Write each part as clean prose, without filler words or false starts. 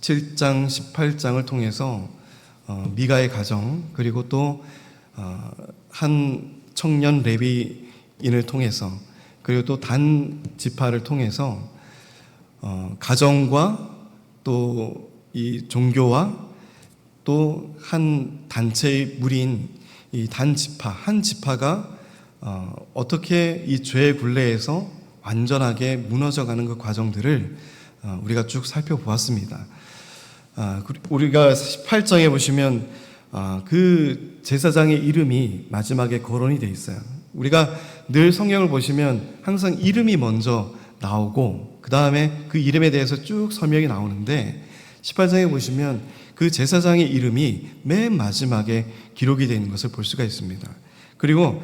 17장, 18장을 통해서 미가의 가정, 그리고 또 한 청년 레위인을 통해서, 그리고 또 단 지파를 통해서 가정과 또 이 종교와 또 한 단체의 무리인 이 단 지파, 한 지파가 어떻게 이 죄의 굴레에서 완전하게 무너져가는 그 과정들을 우리가 쭉 살펴보았습니다. 우리가 18장에 보시면 그 제사장의 이름이 마지막에 거론이 되어 있어요. 우리가 늘 성경을 보시면 항상 이름이 먼저 나오고 그 다음에 그 이름에 대해서 쭉 설명이 나오는데 18장에 보시면 그 제사장의 이름이 맨 마지막에 기록이 되어 있는 것을 볼 수가 있습니다. 그리고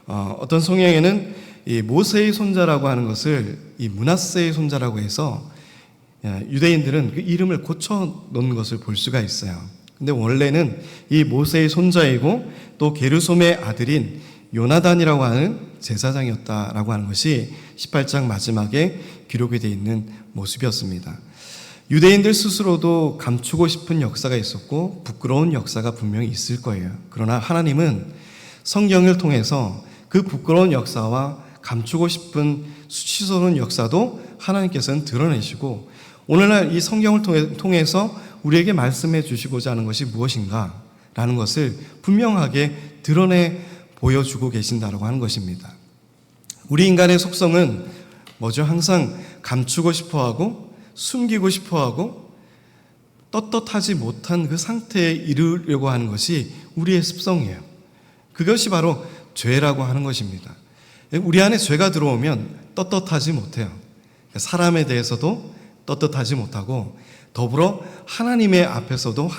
어떤 성경에는 이 모세의 손자라고 하는 것을 이 므낫세의 손자라고 해서 유대인들은 그 이름을 고쳐 놓은 것을 볼 수가 있어요. 근데 원래는 이 모세의 손자이고 또 게르솜의 아들인 요나단이라고 하는 제사장이었다라고 하는 것이 18장 마지막에 기록이 되어 있는 모습이었습니다. 유대인들 스스로도 감추고 싶은 역사가 있었고 부끄러운 역사가 분명히 있을 거예요. 그러나 하나님은 성경을 통해서 그 부끄러운 역사와 감추고 싶은 수치스러운 역사도 하나님께서는 드러내시고 오늘날 이 성경을 통해서 우리에게 말씀해 주시고자 하는 것이 무엇인가 라는 것을 분명하게 드러내 보여주고 계신다라고 하는 것입니다. 우리 인간의 속성은 뭐죠? 항상 감추고 싶어하고 숨기고 싶어하고 떳떳하지 못한 그 상태에 이르려고 하는 것이 우리의 습성이에요. 그것이 바로 죄라고 하는 것입니다. 우리 안에 죄가 들어오면 떳떳하지 못해요. 사람에 대해서도 떳떳하지 못하고 더불어 하나님 앞에서도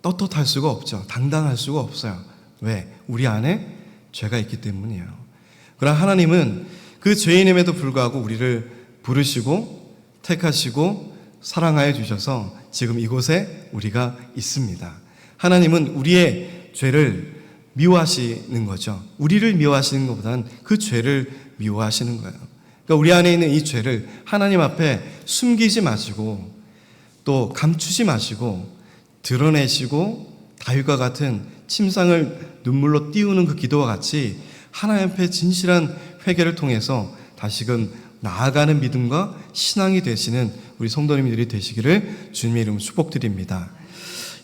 떳떳할 수가 없죠. 당당할 수가 없어요. 왜? 우리 안에 죄가 있기 때문이에요. 그러나 하나님은 그 죄인임에도 불구하고 우리를 부르시고 택하시고 사랑하여 주셔서 지금 이곳에 우리가 있습니다. 하나님은 우리의 죄를 미워하시는 거죠. 우리를 미워하시는 것보다는 그 죄를 미워하시는 거예요. 그러니까 우리 안에 있는 이 죄를 하나님 앞에 숨기지 마시고 또 감추지 마시고 드러내시고 다윗과 같은 침상을 눈물로 띄우는 그 기도와 같이 하나님 앞에 진실한 회개를 통해서 다시금 나아가는 믿음과 신앙이 되시는 우리 성도님들이 되시기를 주님의 이름으로 축복드립니다.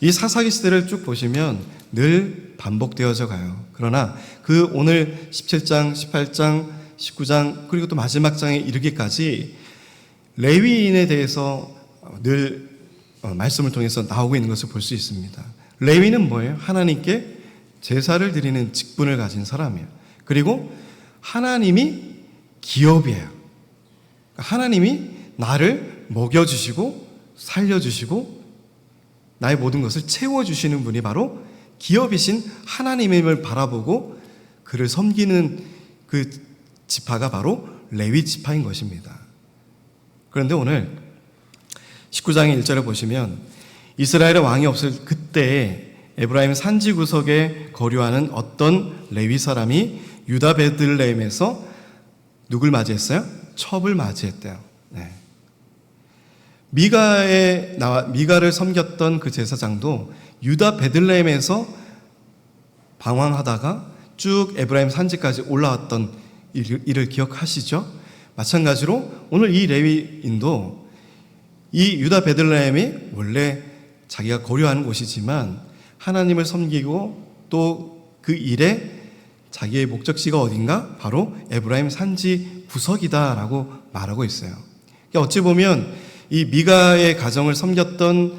이 사사기 시대를 쭉 보시면 늘 반복되어져 가요. 그러나 그 오늘 17장, 18장, 19장 그리고 또 마지막 장에 이르기까지 레위인에 대해서 늘 말씀을 통해서 나오고 있는 것을 볼 수 있습니다. 레위는 뭐예요? 하나님께 제사를 드리는 직분을 가진 사람이에요. 그리고 하나님이 기업이에요. 하나님이 나를 먹여주시고 살려주시고 나의 모든 것을 채워주시는 분이 바로 기업이신 하나님임을 바라보고 그를 섬기는 그 지파가 바로 레위 지파인 것입니다. 그런데 오늘 19장의 1절을 보시면 이스라엘의 왕이 없을 그때에 에브라임 산지 구석에 거류하는 어떤 레위 사람이 유다 베들레헴에서 누굴 맞이했어요? 첩을 맞이했대요. 네. 미가를 섬겼던 그 제사장도 유다 베들레헴에서 방황하다가 쭉 에브라임 산지까지 올라왔던 일을 기억하시죠? 마찬가지로 오늘 이 레위인도 이 유다 베들레헴이 원래 자기가 거류하는 곳이지만 하나님을 섬기고 또 그 일에 자기의 목적지가 어딘가? 바로 에브라임 산지 구석이다라고 말하고 있어요. 그러니까 어찌 보면 이 미가의 가정을 섬겼던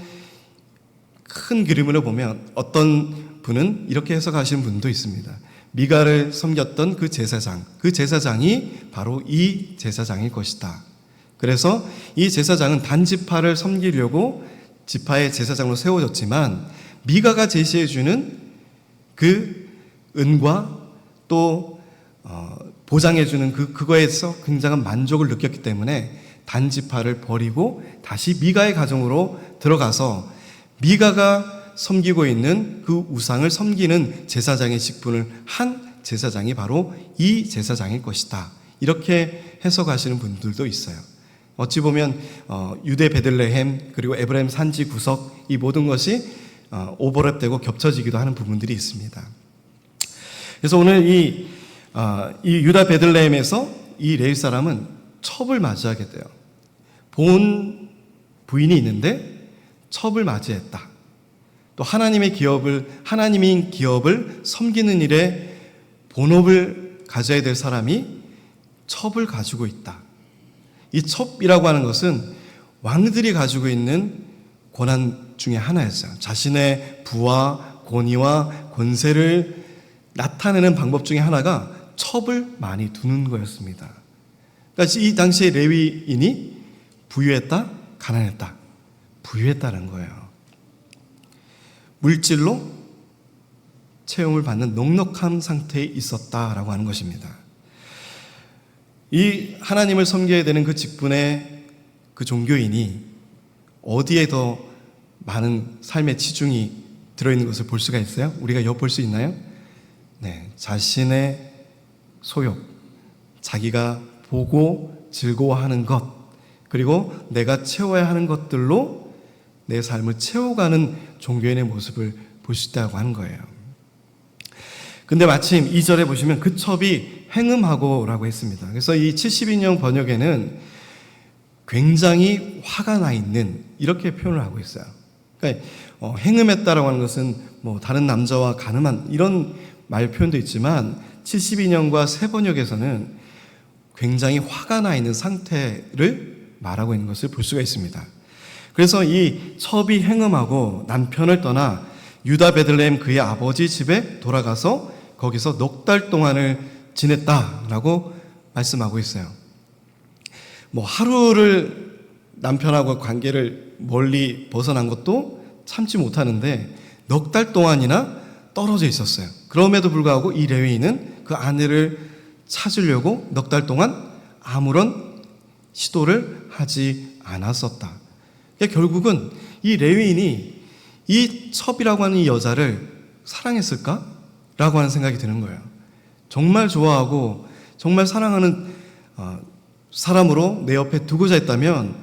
큰 그림으로 보면 어떤 분은 이렇게 해석하시는 분도 있습니다. 미가를 섬겼던 그 제사장이 바로 이 제사장일 것이다. 그래서 이 제사장은 단지파를 섬기려고 지파의 제사장으로 세워졌지만 미가가 제시해주는 그 은과 또 보장해주는 그거에서 굉장한 만족을 느꼈기 때문에 단지파를 버리고 다시 미가의 가정으로 들어가서 미가가 섬기고 있는 그 우상을 섬기는 제사장의 직분을 한 제사장이 바로 이 제사장일 것이다. 이렇게 해석하시는 분들도 있어요. 어찌 보면 유대 베들레헴 그리고 에브라임 산지 구석 이 모든 것이 오버랩되고 겹쳐지기도 하는 부분들이 있습니다. 그래서 오늘 이 유다 베들레헴에서 이 레위 사람은 첩을 맞이하게 돼요. 본 부인이 있는데 첩을 맞이했다. 또 하나님인 기업을 섬기는 일에 본업을 가져야 될 사람이 첩을 가지고 있다. 이 첩이라고 하는 것은 왕들이 가지고 있는 권한 중에 하나였어요. 자신의 부와 권위와 권세를 나타내는 방법 중에 하나가 첩을 많이 두는 거였습니다. 그러니까 이 당시에 레위인이 부유했다, 가난했다. 부유했다는 거예요. 물질로 채용을 받는 넉넉한 상태에 있었다라고 하는 것입니다. 이 하나님을 섬겨야 되는 그 직분의 그 종교인이 어디에 더 많은 삶의 치중이 들어있는 것을 볼 수가 있어요? 우리가 엿볼 수 있나요? 네, 자신의 소욕, 자기가 보고 즐거워하는 것, 그리고 내가 채워야 하는 것들로 내 삶을 채워가는 종교인의 모습을 볼 수 있다고 하는 거예요. 근데 마침 2절에 보시면 그 첩이 행음하고라고 했습니다. 그래서 이 72년 번역에는 굉장히 화가 나 있는 이렇게 표현을 하고 있어요. 그러니까 행음했다라고 하는 것은 뭐 다른 남자와 간음한 이런 말 표현도 있지만 72년과 새 번역에서는 굉장히 화가 나 있는 상태를 말하고 있는 것을 볼 수가 있습니다. 그래서 이 첩이 행음하고 남편을 떠나 유다 베들레헴 그의 아버지 집에 돌아가서 거기서 넉 달 동안을 지냈다라고 말씀하고 있어요. 뭐 하루를 남편하고 관계를 멀리 벗어난 것도 참지 못하는데 넉 달 동안이나 떨어져 있었어요. 그럼에도 불구하고 이 레위인은 그 아내를 찾으려고 넉 달 동안 아무런 시도를 하지 않았었다. 그러니까 결국은 이 레위인이 이 첩이라고 하는 이 여자를 사랑했을까? 라고 하는 생각이 드는 거예요. 정말 좋아하고 정말 사랑하는 사람으로 내 옆에 두고자 했다면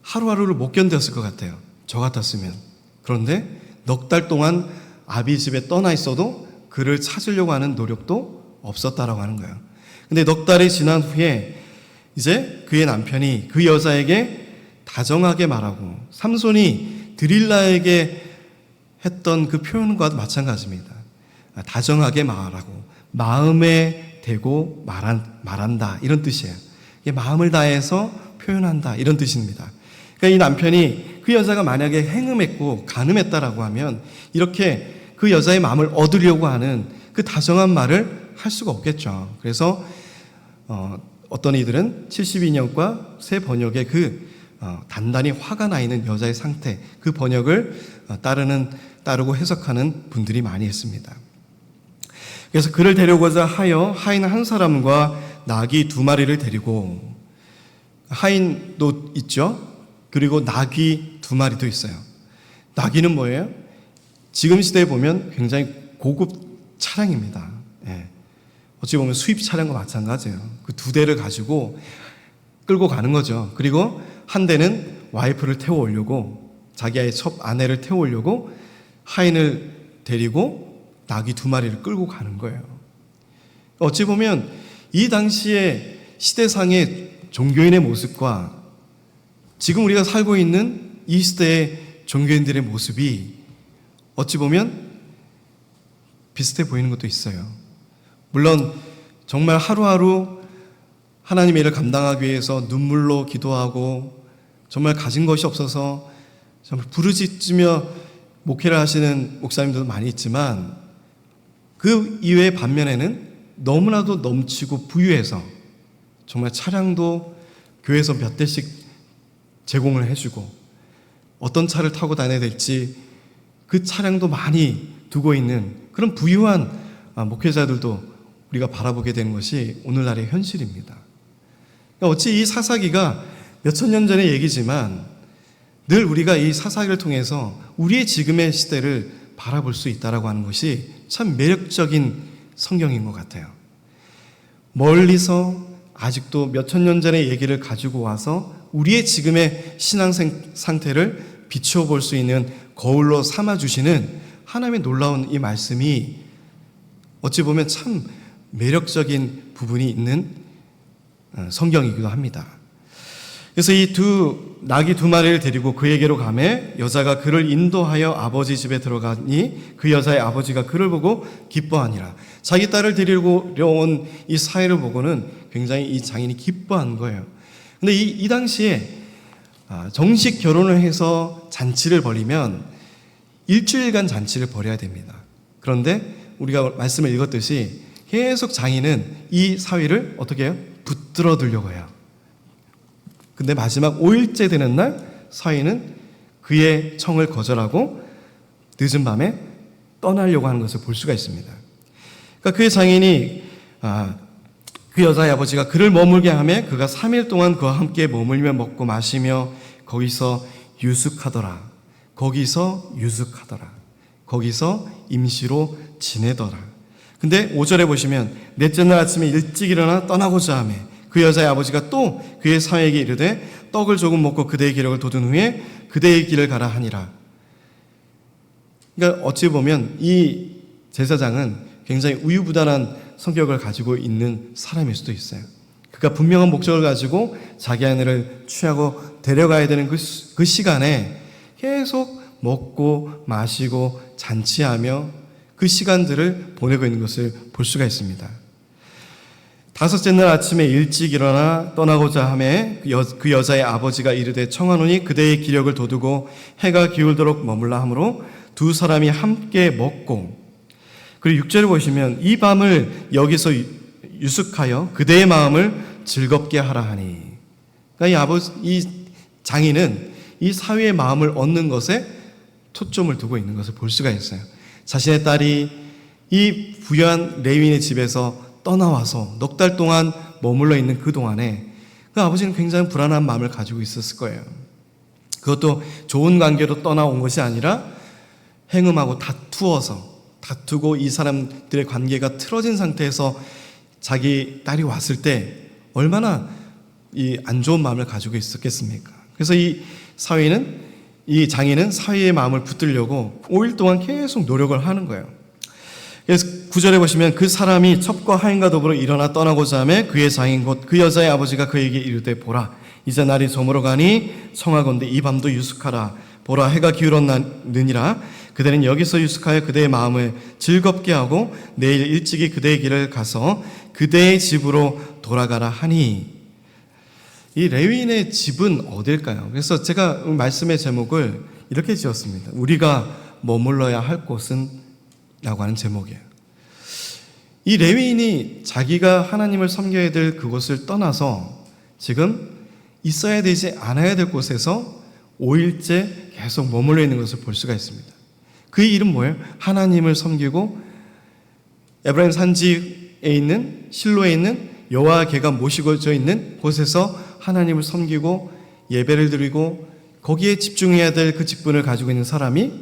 하루하루를 못 견뎠을 것 같아요. 저 같았으면. 그런데 넉 달 동안 아비 집에 떠나 있어도 그를 찾으려고 하는 노력도 없었다라고 하는 거예요. 근데 넉 달이 지난 후에 이제 그의 남편이 그 여자에게 다정하게 말하고 삼손이 드릴라에게 했던 그 표현과 마찬가지입니다. 다정하게 말하고 마음에 대고 말한다 이런 뜻이에요. 마음을 다해서 표현한다 이런 뜻입니다. 그러니까 이 남편이 그 여자가 만약에 행음했고 간음했다라고 하면 이렇게 그 여자의 마음을 얻으려고 하는 그 다정한 말을 할 수가 없겠죠. 그래서 어떤 이들은 72년과 새 번역의 단단히 화가 나 있는 여자의 상태 그 번역을 따르고 해석하는 분들이 많이 있습니다. 그래서 그를 데려오고자 하여 하인 한 사람과 낙이 2마리를 데리고 하인도 있죠. 그리고 낙이 2마리도 있어요. 낙이는 뭐예요? 지금 시대에 보면 굉장히 고급 차량입니다. 예. 어찌 보면 수입 차량과 마찬가지예요. 그 2대를 가지고 끌고 가는 거죠. 그리고 한 대는 와이프를 태워오려고 자기의 첫 아내를 태워오려고 하인을 데리고 낙이 2마리를 끌고 가는 거예요. 어찌 보면 이 당시의 시대상의 종교인의 모습과 지금 우리가 살고 있는 이 시대의 종교인들의 모습이 어찌 보면 비슷해 보이는 것도 있어요. 물론 정말 하루하루 하나님의 일을 감당하기 위해서 눈물로 기도하고 정말 가진 것이 없어서 정말 부르짖으며 목회를 하시는 목사님들도 많이 있지만 그 이외의 반면에는 너무나도 넘치고 부유해서 정말 차량도 교회에서 몇 대씩 제공을 해주고 어떤 차를 타고 다녀야 될지 그 차량도 많이 두고 있는 그런 부유한 목회자들도 우리가 바라보게 되는 것이 오늘날의 현실입니다. 어찌 이 사사기가 몇천 년 전의 얘기지만 늘 우리가 이 사사기를 통해서 우리의 지금의 시대를 바라볼 수 있다라고 하는 것이 참 매력적인 성경인 것 같아요. 멀리서 아직도 몇천 년 전의 얘기를 가지고 와서 우리의 지금의 신앙 상태를 비추어 볼 수 있는 거울로 삼아주시는 하나님의 놀라운 이 말씀이 어찌 보면 참 매력적인 부분이 있는 성경이기도 합니다. 그래서 이 낙이 두 마리를 데리고 그에게로 가매 여자가 그를 인도하여 아버지 집에 들어가니 그 여자의 아버지가 그를 보고 기뻐하니라. 자기 딸을 데리러 온 이 사회를 보고는 굉장히 이 장인이 기뻐한 거예요. 근데 이 당시에 정식 결혼을 해서 잔치를 벌이면 일주일간 잔치를 벌여야 됩니다. 그런데 우리가 말씀을 읽었듯이 계속 장인은 이 사위를 어떻게 해요? 붙들어 두려고 해요. 근데 마지막 5일째 되는 날 사위는 그의 청을 거절하고 늦은 밤에 떠나려고 하는 것을 볼 수가 있습니다. 그러니까 그의 장인이 그 여자의 아버지가 그를 머물게 하며 그가 3일 동안 그와 함께 머물며 먹고 마시며 거기서 유숙하더라. 거기서 임시로 지내더라. 근데 5절에 보시면 넷째 날 아침에 일찍 일어나 떠나고자 하며 그 여자의 아버지가 또 그의 사위에게 이르되 떡을 조금 먹고 그대의 기력을 돋운 후에 그대의 길을 가라 하니라. 그러니까 어찌 보면 이 제사장은 굉장히 우유부단한 성격을 가지고 있는 사람일 수도 있어요. 그가 분명한 목적을 가지고 자기 아내를 취하고 데려가야 되는 그 시간에 계속 먹고 마시고 잔치하며 그 시간들을 보내고 있는 것을 볼 수가 있습니다. 다섯째 날 아침에 일찍 일어나 떠나고자 하매 그 여자의 아버지가 이르되 청하노니 그대의 기력을 돋우고 해가 기울도록 머물라 하므로 두 사람이 함께 먹고, 그리고 6절을 보시면 이 밤을 여기서 유숙하여 그대의 마음을 즐겁게 하라 하니. 그러니까 이 장인은 이 사위의 마음을 얻는 것에 초점을 두고 있는 것을 볼 수가 있어요. 자신의 딸이 이 부유한 레위인의 집에서 떠나와서 넉 달 동안 머물러 있는 그 동안에 그 아버지는 굉장히 불안한 마음을 가지고 있었을 거예요. 그것도 좋은 관계로 떠나온 것이 아니라 행음하고 다투고 이 사람들의 관계가 틀어진 상태에서 자기 딸이 왔을 때 얼마나 이 안 좋은 마음을 가지고 있었겠습니까? 그래서 이 장인은 사위의 마음을 붙들려고 5일 동안 계속 노력을 하는 거예요. 그래서 9절에 보시면 그 사람이 첩과 하인과 더불어 일어나 떠나고자 하며 그의 장인 곧 그 여자의 아버지가 그에게 이르되 보라 이제 날이 저물어 가니 청하건대 이 밤도 유숙하라. 보라 해가 기울었느니라. 그대는 여기서 유숙하여 그대의 마음을 즐겁게 하고 내일 일찍이 그대의 길을 가서 그대의 집으로 돌아가라 하니. 이 레위인의 집은 어딜까요? 그래서 제가 말씀의 제목을 이렇게 지었습니다. 우리가 머물러야 할 곳은 라고 하는 제목이에요. 이 레위인이 자기가 하나님을 섬겨야 될 그곳을 떠나서 지금 있어야 되지 않아야 될 곳에서 5일째 계속 머물러 있는 것을 볼 수가 있습니다. 그의 이름 뭐예요? 하나님을 섬기고 에브라임 산지에 있는 실로에 있는 여호와 궤가 모시고져 있는 곳에서 하나님을 섬기고 예배를 드리고 거기에 집중해야 될 그 직분을 가지고 있는 사람이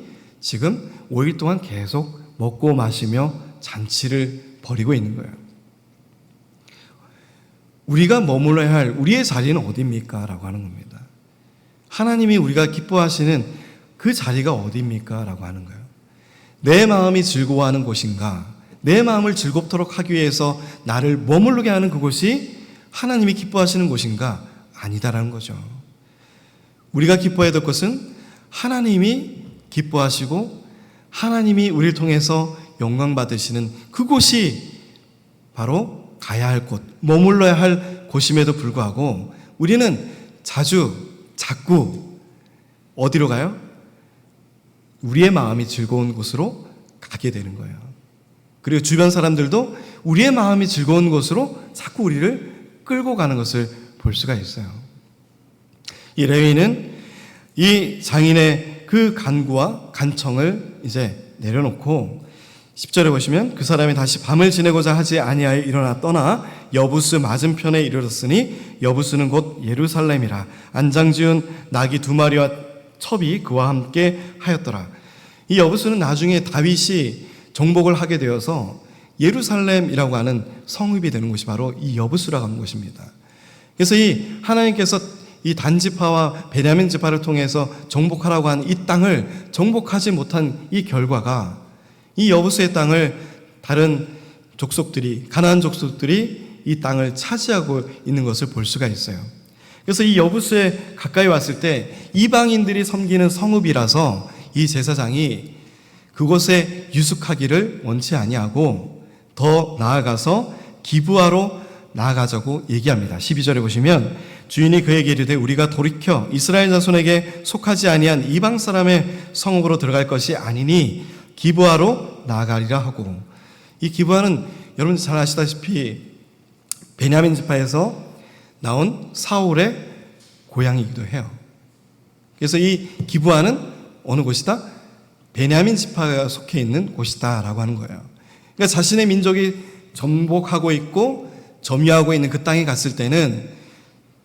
지금 5일 동안 계속 먹고 마시며 잔치를 벌이고 있는 거예요. 우리가 머물러야 할 우리의 자리는 어디입니까? 라고 하는 겁니다. 하나님이 우리가 기뻐하시는 그 자리가 어디입니까? 라고 하는 거예요. 내 마음이 즐거워하는 곳인가? 내 마음을 즐겁도록 하기 위해서 나를 머무르게 하는 그곳이 하나님이 기뻐하시는 곳인가? 아니다라는 거죠. 우리가 기뻐해야 될 것은 하나님이 기뻐하시고 하나님이 우리를 통해서 영광 받으시는 그곳이 바로 가야 할 곳, 머물러야 할 곳임에도 불구하고 우리는 자꾸 어디로 가요? 우리의 마음이 즐거운 곳으로 가게 되는 거예요. 그리고 주변 사람들도 우리의 마음이 즐거운 곳으로 자꾸 우리를 끌고 가는 것을 볼 수가 있어요. 이 레위인은 이 장인의 그 간구와 간청을 이제 내려놓고 10절에 보시면 그 사람이 다시 밤을 지내고자 하지 아니하여 일어나 떠나 여부스 맞은편에 이르렀으니 여부스는 곧 예루살렘이라. 안장지은 낙이 2마리와 첩이 그와 함께 하였더라. 이 여부스는 나중에 다윗이 정복을 하게 되어서 예루살렘이라고 하는 성읍이 되는 곳이 바로 이 여부수라고 하는 곳입니다. 그래서 이 하나님께서 이 단지파와 베냐민 지파를 통해서 정복하라고 한 이 땅을 정복하지 못한 이 결과가 이 여부수의 땅을 다른 족속들이, 가나안 족속들이 이 땅을 차지하고 있는 것을 볼 수가 있어요. 그래서 이 여부수에 가까이 왔을 때 이방인들이 섬기는 성읍이라서 이 제사장이 그곳에 유숙하기를 원치 아니하고 더 나아가서 기브아로 나아가자고 얘기합니다. 12절에 보시면 주인이 그에게 이르되 우리가 돌이켜 이스라엘 자손에게 속하지 아니한 이방 사람의 성읍으로 들어갈 것이 아니니 기브아로 나아가리라 하고, 이 기브아는 여러분 잘 아시다시피 베냐민 지파에서 나온 사울의 고향이기도 해요. 그래서 이 기브아는 어느 곳이다? 베냐민 지파가 속해 있는 곳이다라고 하는 거예요. 그러니까 자신의 민족이 정복하고 있고 점유하고 있는 그 땅에 갔을 때는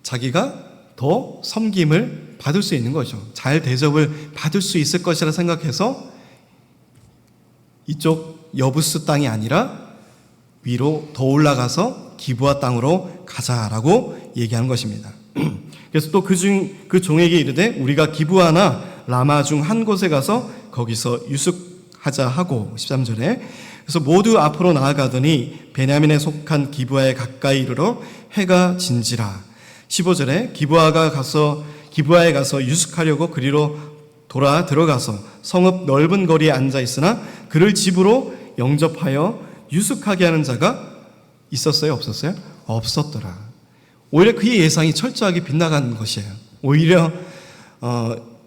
자기가 더 섬김을 받을 수 있는 거죠. 잘 대접을 받을 수 있을 것이라 생각해서 이쪽 여부스 땅이 아니라 위로 더 올라가서 기브아 땅으로 가자라고 얘기하는 것입니다. 그래서 또 그 종에게 이르되 우리가 기브아나 라마 중 한 곳에 가서 거기서 유숙하자 하고, 13절에 그래서 모두 앞으로 나아가더니 베냐민에 속한 기브아에 가까이 이르러 해가 진지라. 15절에 기브아에 가서 유숙하려고 그리로 돌아 들어가서 성읍 넓은 거리에 앉아 있으나 그를 집으로 영접하여 유숙하게 하는 자가 있었어요? 없었어요? 없었더라. 오히려 그의 예상이 철저하게 빗나간 것이에요. 오히려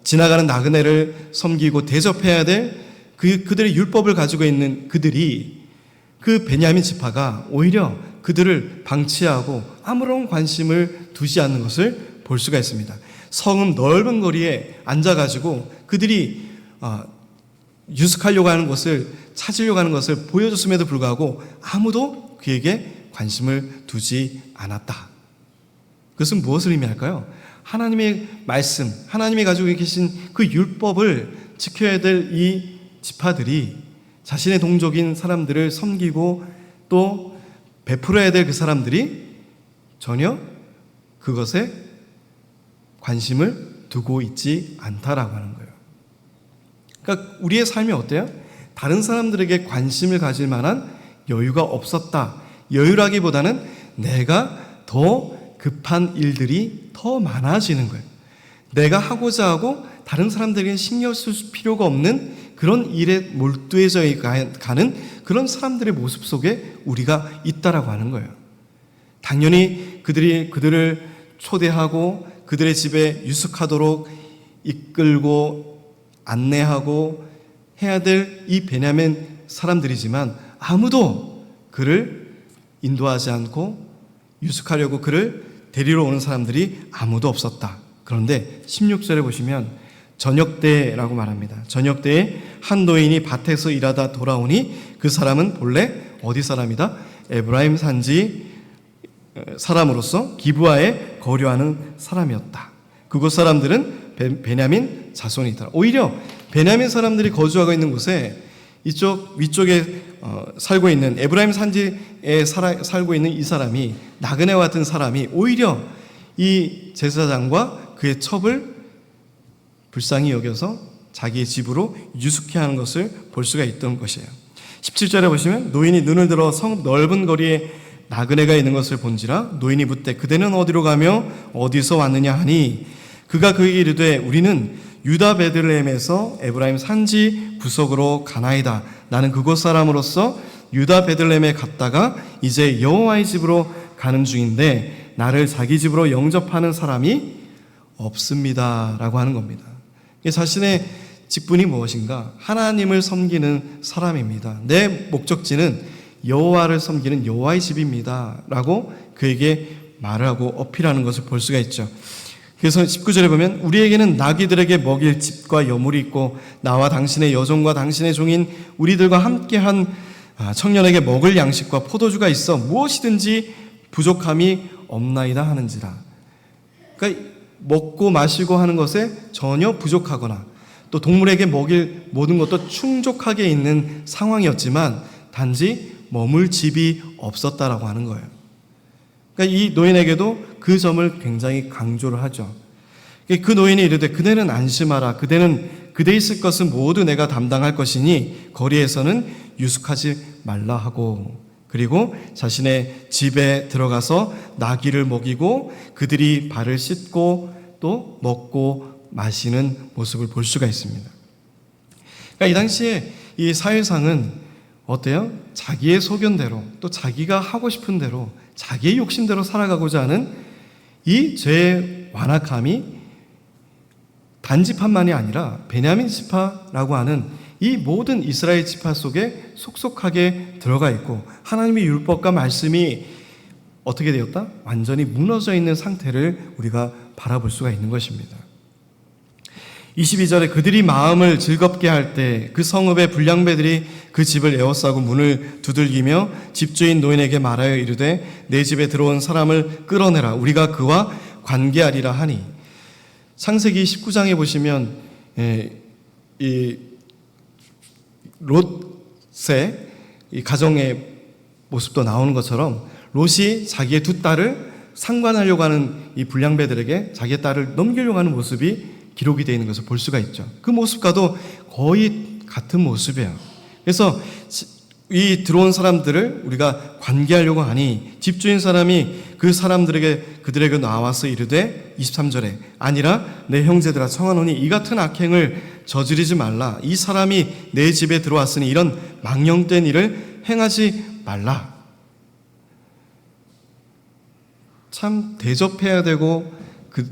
지나가는 나그네를 섬기고 대접해야 될 그들의 율법을 가지고 있는 그들이, 그 베냐민 지파가 오히려 그들을 방치하고 아무런 관심을 두지 않는 것을 볼 수가 있습니다. 성읍 넓은 거리에 앉아가지고 그들이 유숙하려고 하는 것을, 찾으려고 하는 것을 보여줬음에도 불구하고 아무도 그에게 관심을 두지 않았다. 그것은 무엇을 의미할까요? 하나님의 말씀, 하나님이 가지고 계신 그 율법을 지켜야 될 이 지파들이 자신의 동족인 사람들을 섬기고 또 베풀어야 될 그 사람들이 전혀 그것에 관심을 두고 있지 않다라고 하는 거예요. 그러니까 우리의 삶이 어때요? 다른 사람들에게 관심을 가질 만한 여유가 없었다. 여유라기보다는 내가 더 급한 일들이 더 많아지는 거예요. 내가 하고자 하고 다른 사람들에게 신경 쓸 필요가 없는 그런 일에 몰두해져 가는 그런 사람들의 모습 속에 우리가 있다라고 하는 거예요. 당연히 그들을 초대하고 그들의 집에 유숙하도록 이끌고 안내하고 해야 될 이 베냐민 사람들이지만 아무도 그를 인도하지 않고 유숙하려고 그를 데리러 오는 사람들이 아무도 없었다. 그런데 16절에 보시면 저녁때라고 말합니다. 저녁때에 한 노인이 밭에서 일하다 돌아오니 그 사람은 본래 어디 사람이다? 에브라임 산지 사람으로서 기브아에 거류하는 사람이었다. 그곳 사람들은 베냐민 자손이다. 오히려 베냐민 사람들이 거주하고 있는 곳에 이쪽 위쪽에 살고 있는 에브라임 산지에 살고 있는 이 사람이, 나그네와 같은 사람이 오히려 이 제사장과 그의 첩을 불쌍히 여겨서 자기의 집으로 유숙해 하는 것을 볼 수가 있던 것이에요. 17절에 보시면 노인이 눈을 들어 성읍 넓은 거리에 나그네가 있는 것을 본지라 노인이 묻되 그대는 어디로 가며 어디서 왔느냐 하니 그가 그에게 이르되 우리는 유다 베들레헴에서 에브라임 산지 구석으로 가나이다. 나는 그곳 사람으로서 유다 베들레헴에 갔다가 이제 여호와의 집으로 가는 중인데 나를 자기 집으로 영접하는 사람이 없습니다 라고 하는 겁니다. 자신의 직분이 무엇인가? 하나님을 섬기는 사람입니다. 내 목적지는 여호와를 섬기는 여호와의 집입니다 라고 그에게 말을 하고 어필하는 것을 볼 수가 있죠. 그래서 19절에 보면 우리에게는 나귀들에게 먹일 집과 여물이 있고 나와 당신의 여종과 당신의 종인 우리들과 함께한 청년에게 먹을 양식과 포도주가 있어 무엇이든지 부족함이 없나이다 하는지라. 그러니까 먹고 마시고 하는 것에 전혀 부족하거나 또 동물에게 먹일 모든 것도 충족하게 있는 상황이었지만 단지 머물 집이 없었다라고 하는 거예요. 그러니까 이 노인에게도 그 점을 굉장히 강조를 하죠. 그 노인이 이르되 그대는 안심하라. 그대 있을 것은 모두 내가 담당할 것이니 거리에서는 유숙하지 말라 하고, 그리고 자신의 집에 들어가서 나귀를 먹이고 그들이 발을 씻고 또 먹고 마시는 모습을 볼 수가 있습니다. 그러니까 이 당시에 이 사회상은 어때요? 자기의 소견대로 또 자기가 하고 싶은 대로 자기의 욕심대로 살아가고자 하는 이 죄의 완악함이 단지파만이 아니라 베냐민 지파라고 하는 이 모든 이스라엘 지파 속에 속속하게 들어가 있고, 하나님의 율법과 말씀이 어떻게 되었다? 완전히 무너져 있는 상태를 우리가 바라볼 수가 있는 것입니다. 22절에 그들이 마음을 즐겁게 할 때 그 성읍의 불량배들이 그 집을 에워싸고 문을 두들기며 집주인 노인에게 말하여 이르되 내 집에 들어온 사람을 끌어내라. 우리가 그와 관계하리라 하니. 창세기 19장에 보시면 이 롯의 이 가정의 모습도 나오는 것처럼 롯이 자기의 두 딸을 상관하려고 하는 이 불량배들에게 자기의 딸을 넘기려고 하는 모습이 기록이 되어 있는 것을 볼 수가 있죠. 그 모습과도 거의 같은 모습이에요. 그래서 이 들어온 사람들을 우리가 관계하려고 하니 집주인 사람이 그 사람들에게 그들에게 나와서 이르되 23절에 아니라 내 형제들아 청하노니 이 같은 악행을 저지르지 말라. 이 사람이 내 집에 들어왔으니 이런 망령된 일을 행하지 말라. 참 대접해야 되고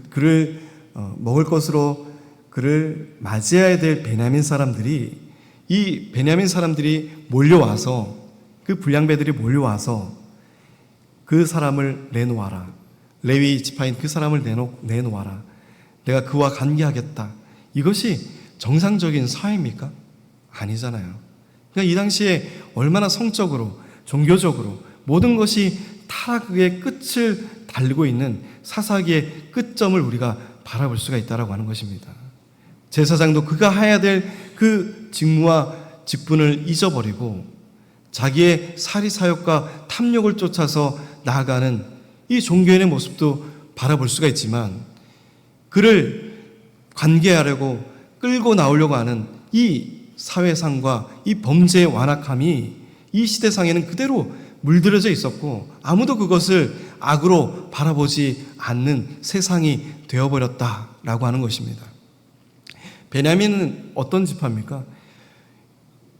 그를 먹을 것으로 그를 맞이해야 될 베냐민 사람들이, 이 베냐민 사람들이 몰려와서, 그 불량배들이 몰려와서 그 사람을 내놓아라. 레위 지파인 그 사람을 내놓아라. 내가 그와 관계하겠다. 이것이 정상적인 사회입니까? 아니잖아요. 그러니까 이 당시에 얼마나 성적으로, 종교적으로 모든 것이 타락의 끝을 달고 있는 사사기의 끝점을 우리가 바라볼 수가 있다라고 하는 것입니다. 제사장도 그가 해야 될 그 직무와 직분을 잊어버리고 자기의 사리사욕과 탐욕을 쫓아서 나아가는 이 종교인의 모습도 바라볼 수가 있지만, 그를 관계하려고 끌고 나오려고 하는 이 사회상과 이 범죄의 완악함이 이 시대상에는 그대로 물들여져 있었고 아무도 그것을 악으로 바라보지 않는 세상이 되어버렸다라고 하는 것입니다. 베냐민은 어떤 지파입니까?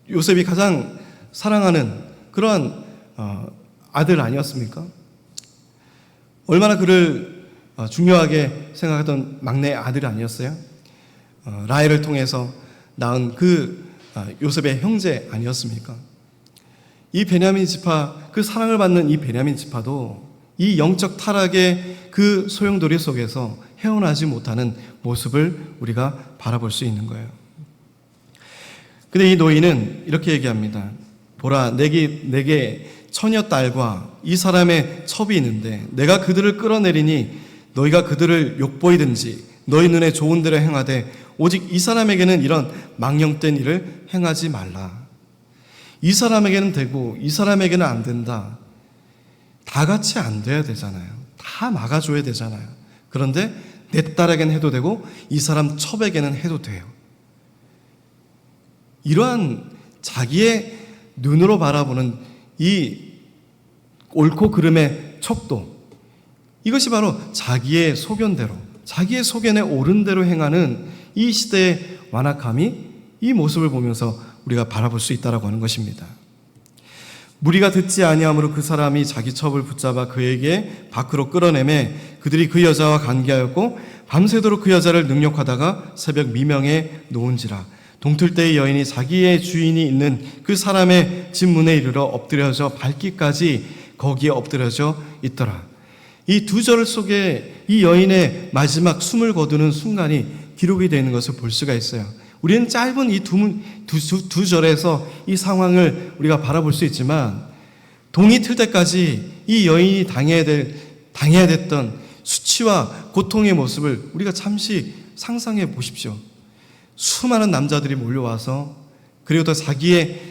요셉이 가장 사랑하는 그러한 아들 아니었습니까? 얼마나 그를 중요하게 생각하던 막내 아들 아니었어요? 라헬을 통해서 낳은 그 요셉의 형제 아니었습니까? 이 베냐민 지파, 그 사랑을 받는 이 베냐민 지파도 이 영적 타락의 그 소용돌이 속에서 헤어나지 못하는 모습을 우리가 바라볼 수 있는 거예요. 근데 이 노인은 이렇게 얘기합니다. 보라, 내게 처녀 딸과 이 사람의 첩이 있는데 내가 그들을 끌어내리니 너희가 그들을 욕보이든지 너희 눈에 좋은 대로 행하되 오직 이 사람에게는 이런 망령된 일을 행하지 말라. 이 사람에게는 되고 이 사람에게는 안 된다. 다 같이 안 돼야 되잖아요. 다 막아줘야 되잖아요. 그런데 내 딸에게는 해도 되고 이 사람 첩에게는 해도 돼요. 이러한 자기의 눈으로 바라보는 이 옳고 그름의 척도, 이것이 바로 자기의 소견대로, 자기의 소견에 옳은 대로 행하는 이 시대의 완악함이 이 모습을 보면서 우리가 바라볼 수 있다라고 하는 것입니다. 무리가 듣지 아니하므로 그 사람이 자기 첩을 붙잡아 그에게 밖으로 끌어내매 그들이 그 여자와 관계하였고 밤새도록 그 여자를 능욕하다가 새벽 미명에 놓은지라. 동틀 때의 여인이 자기의 주인이 있는 그 사람의 집 문에 이르러 엎드려져 밟기까지 거기에 엎드려져 있더라. 이 두 절 속에 이 여인의 마지막 숨을 거두는 순간이 기록이 되어 있는 것을 볼 수가 있어요. 우리는 짧은 이 두 절에서 이 상황을 우리가 바라볼 수 있지만 동이 틀 때까지 이 여인이 당해야 됐던 수치와 고통의 모습을 우리가 잠시 상상해 보십시오. 수많은 남자들이 몰려와서 그리고 또 자기의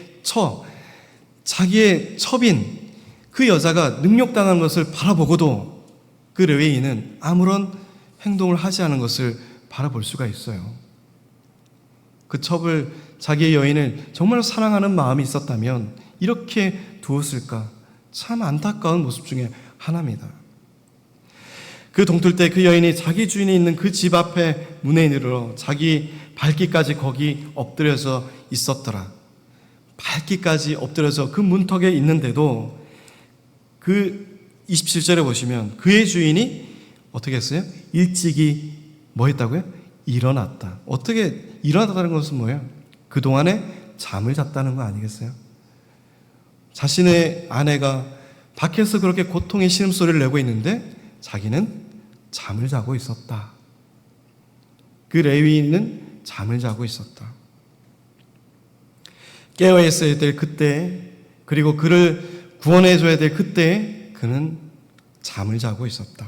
자기의 첩인 그 여자가 능욕당한 것을 바라보고도 그 레위인은 아무런 행동을 하지 않은 것을 바라볼 수가 있어요. 그 첩을, 자기의 여인을 정말 사랑하는 마음이 있었다면 이렇게 두었을까? 참 안타까운 모습 중에 하나입니다. 그 동틀 때 그 여인이 자기 주인이 있는 그 집 앞에 문에 이르러 자기 발기까지 거기 엎드려서 있었더라. 발기까지 엎드려서 그 문턱에 있는데도 그 27절에 보시면 그의 주인이 어떻게 했어요? 일찍이 뭐 했다고요? 일어났다. 어떻게 일어났다는 것은 뭐예요? 그동안에 잠을 잤다는 거 아니겠어요? 자신의 아내가 밖에서 그렇게 고통의 신음소리를 내고 있는데 자기는 잠을 자고 있었다. 그 레위인은 잠을 자고 있었다. 깨어 있어야 될 그때, 그리고 그를 구원해 줘야 될 그때 그는 잠을 자고 있었다.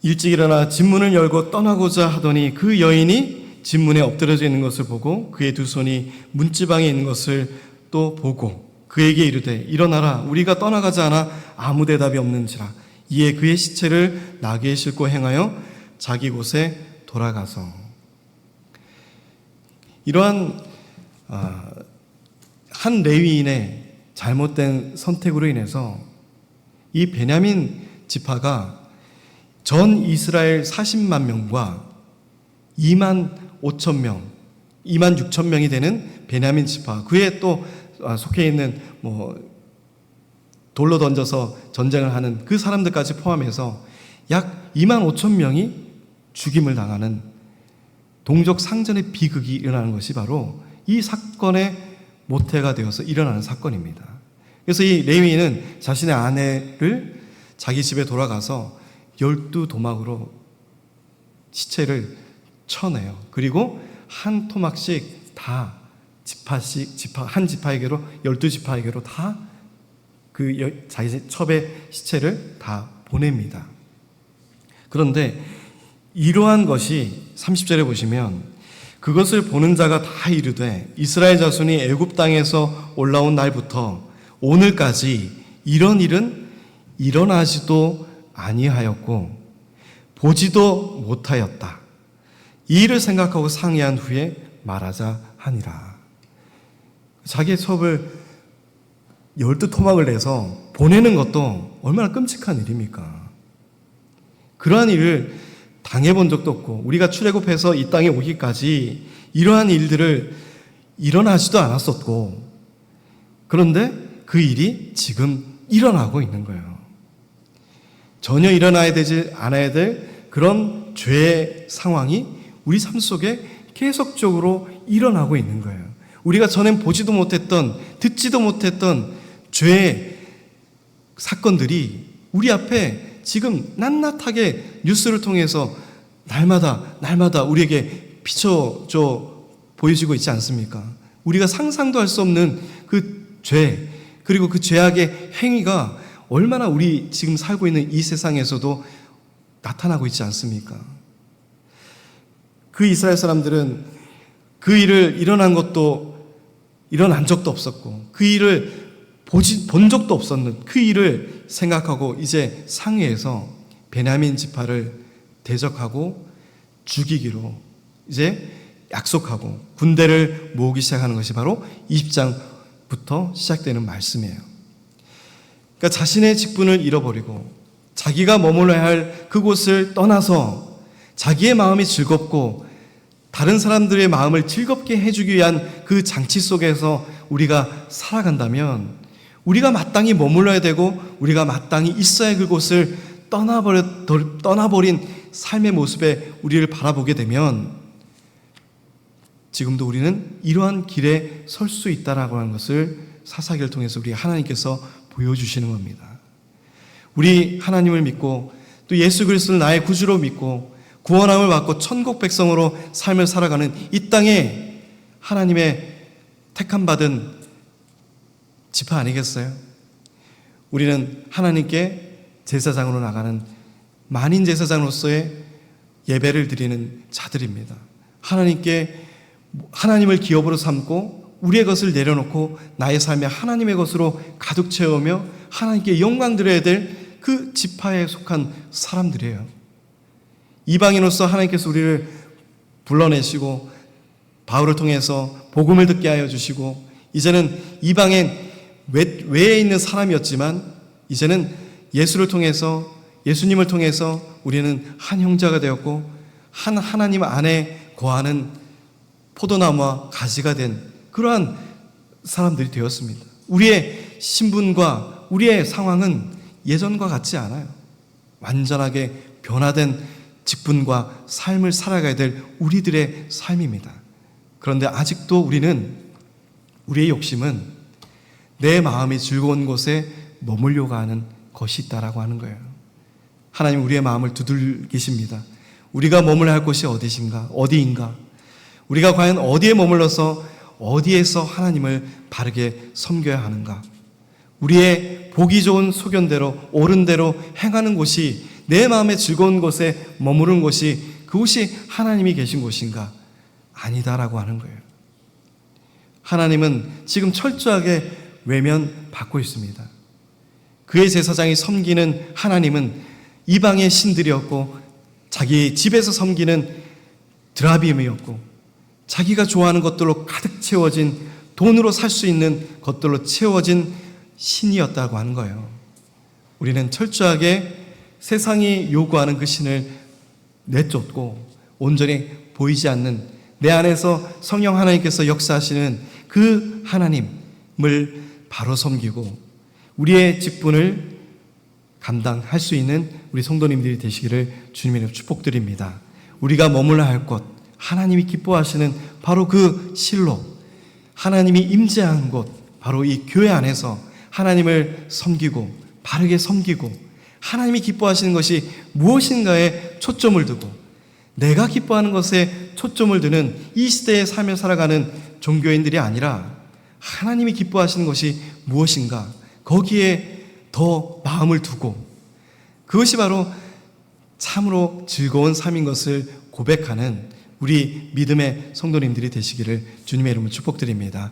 일찍 일어나 집문을 열고 떠나고자 하더니 그 여인이 집문에 엎드려져 있는 것을 보고 그의 두 손이 문지방에 있는 것을 또 보고 그에게 이르되 일어나라, 우리가 떠나가지 않아 아무 대답이 없는지라. 이에 그의 시체를 나귀에 싣고 행하여 자기 곳에 돌아가서. 이러한 한 레위인의 잘못된 선택으로 인해서 이 베냐민 지파가 전 이스라엘 40만 명과 2만 5천 명, 2만 6천 명이 되는 베냐민 지파, 그에 또 속해 있는 돌로 던져서 전쟁을 하는 그 사람들까지 포함해서 약 2만 5천 명이 죽임을 당하는 동족 상전의 비극이 일어나는 것이 바로 이 사건의 모태가 되어서 일어나는 사건입니다. 그래서 이 레위인은 자신의 아내를 자기 집에 돌아가서 12도막으로 시체를 쳐내요. 그리고 한 토막씩 다 한 지파에게로, 12지파에게로 다 그 자기 첩의 시체를 다 보냅니다. 그런데 이러한 것이 30절에 보시면 그것을 보는 자가 다 이르되 이스라엘 자손이 애굽 땅에서 올라온 날부터 오늘까지 이런 일은 일어나지도 아니하였고 보지도 못하였다. 이 일을 생각하고 상의한 후에 말하자 하니라. 자기의 첩을 12토막을 내서 보내는 것도 얼마나 끔찍한 일입니까? 그러한 일을 당해본 적도 없고 우리가 출애굽해서 이 땅에 오기까지 이러한 일들을 일어나지도 않았었고, 그런데 그 일이 지금 일어나고 있는 거예요. 전혀 일어나야 되지 않아야 될 그런 죄의 상황이 우리 삶 속에 계속적으로 일어나고 있는 거예요. 우리가 전엔 보지도 못했던, 듣지도 못했던 죄의 사건들이 우리 앞에 지금 낱낱하게 뉴스를 통해서 날마다 우리에게 비춰져 보여지고 있지 않습니까? 우리가 상상도 할 수 없는 그 죄, 그리고 그 죄악의 행위가 얼마나 우리 지금 살고 있는 이 세상에서도 나타나고 있지 않습니까? 그 이스라엘 사람들은 그 일을 일어난 적도 없었고 그 일을 본 적도 없었는 그 일을 생각하고 이제 상회에서 베냐민 지파를 대적하고 죽이기로 이제 약속하고 군대를 모으기 시작하는 것이 바로 20장부터 시작되는 말씀이에요. 그러니까 자신의 직분을 잃어버리고 자기가 머물러야 할 그곳을 떠나서 자기의 마음이 즐겁고 다른 사람들의 마음을 즐겁게 해주기 위한 그 장치 속에서 우리가 살아간다면 우리가 마땅히 머물러야 되고 우리가 마땅히 있어야 할 그곳을 떠나버린 삶의 모습에 우리를 바라보게 되면 지금도 우리는 이러한 길에 설 수 있다라고 하는 것을 사사기를 통해서 우리 하나님께서 보여주시는 겁니다. 우리 하나님을 믿고 또 예수 그리스도를 나의 구주로 믿고 구원함을 받고 천국 백성으로 삶을 살아가는 이 땅에 하나님의 택함받은 지파 아니겠어요? 우리는 하나님께 제사장으로 나가는 만인 제사장으로서의 예배를 드리는 자들입니다. 하나님께 하나님을 기업으로 삼고 우리의 것을 내려놓고 나의 삶에 하나님의 것으로 가득 채우며 하나님께 영광 드려야 될 그 지파에 속한 사람들이에요. 이방인으로서 하나님께서 우리를 불러내시고 바울을 통해서 복음을 듣게 하여 주시고, 이제는 이방인 외에 있는 사람이었지만 이제는 예수를 통해서, 예수님을 통해서 우리는 한 형제가 되었고 한 하나님 안에 거하는 포도나무와 가지가 된 그러한 사람들이 되었습니다. 우리의 신분과 우리의 상황은 예전과 같지 않아요. 완전하게 변화된 직분과 삶을 살아가야 될 우리들의 삶입니다. 그런데 아직도 우리의 욕심은 내 마음이 즐거운 곳에 머물려고 하는 것이 있다라고 하는 거예요. 하나님 우리의 마음을 두들기십니다. 우리가 머물러야 할 곳이 어디인가? 우리가 과연 어디에 머물러서 어디에서 하나님을 바르게 섬겨야 하는가? 우리의 보기 좋은 소견대로 옳은 대로 행하는 곳이, 내 마음의 즐거운 곳에 머무른 곳이, 그곳이 하나님이 계신 곳인가? 아니다라고 하는 거예요. 하나님은 지금 철저하게 외면받고 있습니다. 그의 제사장이 섬기는 하나님은 이방의 신들이었고, 자기 집에서 섬기는 드라빔이었고, 자기가 좋아하는 것들로 가득 채워진, 돈으로 살 수 있는 것들로 채워진 신이었다고 하는 거예요. 우리는 철저하게 세상이 요구하는 그 신을 내쫓고 온전히 보이지 않는, 내 안에서 성령 하나님께서 역사하시는 그 하나님을 바로 섬기고 우리의 직분을 감당할 수 있는 우리 성도님들이 되시기를 주님의 축복드립니다. 우리가 머물러야 할 곳, 하나님이 기뻐하시는 바로 그 실로, 하나님이 임재한 곳, 바로 이 교회 안에서 하나님을 섬기고 바르게 섬기고, 하나님이 기뻐하시는 것이 무엇인가에 초점을 두고 내가 기뻐하는 것에 초점을 두는 이 시대의 삶을 살아가는 종교인들이 아니라, 하나님이 기뻐하시는 것이 무엇인가, 거기에 더 마음을 두고, 그것이 바로 참으로 즐거운 삶인 것을 고백하는 우리 믿음의 성도님들이 되시기를 주님의 이름으로 축복드립니다.